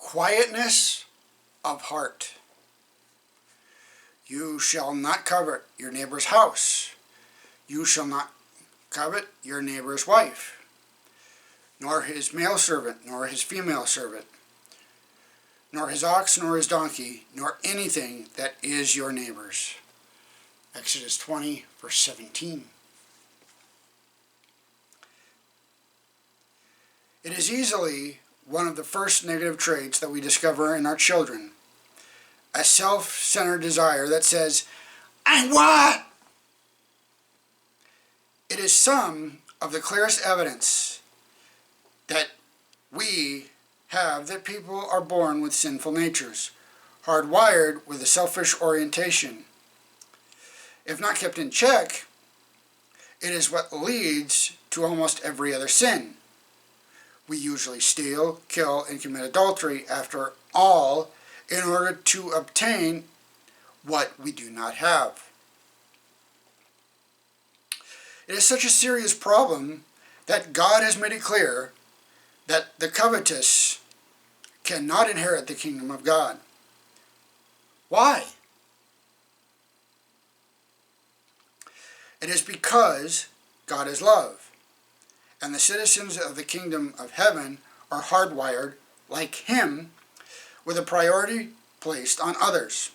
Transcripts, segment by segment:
Quietness of heart. You shall not covet your neighbor's house. You shall not covet your neighbor's wife, nor his male servant, nor his female servant, nor his ox, nor his donkey, nor anything that is your neighbor's. Exodus 20, verse 17. It is easily one of the first negative traits that we discover in our children. A self-centered desire that says, I want! It is some of the clearest evidence that we have that people are born with sinful natures, hardwired with a selfish orientation. If not kept in check, it is what leads to almost every other sin. We usually steal, kill, and commit adultery, after all, in order to obtain what we do not have. It is such a serious problem that God has made it clear that the covetous cannot inherit the kingdom of God. Why? It is because God is love, and the citizens of the kingdom of heaven are hardwired, like Him, with a priority placed on others.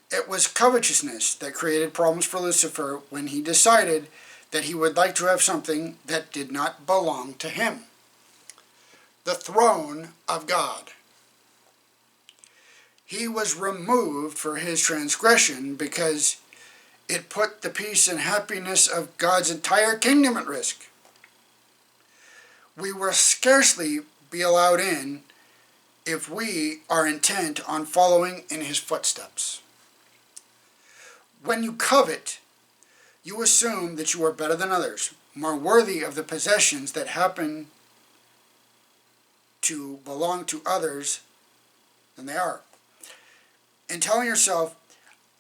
It was covetousness that created problems for Lucifer when he decided that he would like to have something that did not belong to him. The throne of God. He was removed for his transgression because it put the peace and happiness of God's entire kingdom at risk. We will scarcely be allowed in if we are intent on following in His footsteps. When you covet, you assume that you are better than others, more worthy of the possessions that happen to belong to others than they are. And telling yourself,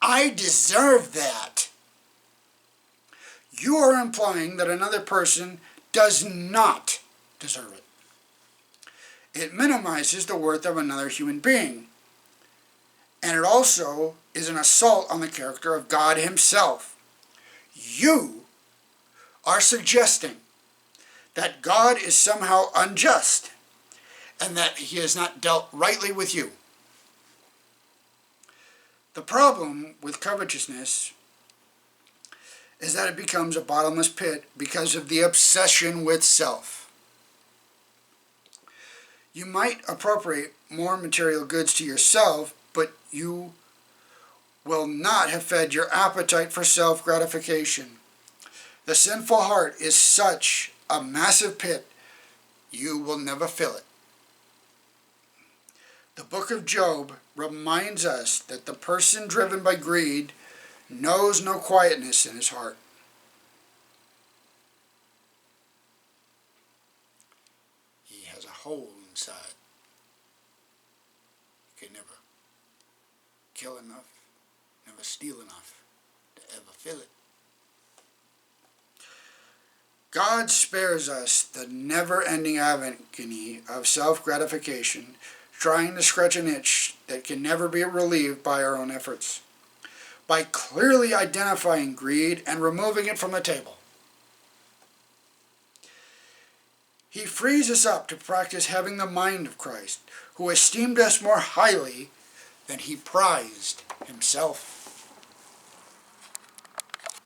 I deserve that, you are implying that another person does not deserve it. It minimizes the worth of another human being. And it also is an assault on the character of God Himself. You are suggesting that God is somehow unjust and that He has not dealt rightly with you. The problem with covetousness is that it becomes a bottomless pit because of the obsession with self. You might appropriate more material goods to yourself, but you will not have fed your appetite for self-gratification. The sinful heart is such a massive pit, you will never fill it. The book of Job reminds us that the person driven by greed knows no quietness in his heart. He has a hole inside. He can never kill enough, never steal enough to ever fill it. God spares us the never-ending agony of self-gratification, trying to scratch an itch that can never be relieved by our own efforts, by clearly identifying greed and removing it from the table. He frees us up to practice having the mind of Christ, who esteemed us more highly than He prized Himself.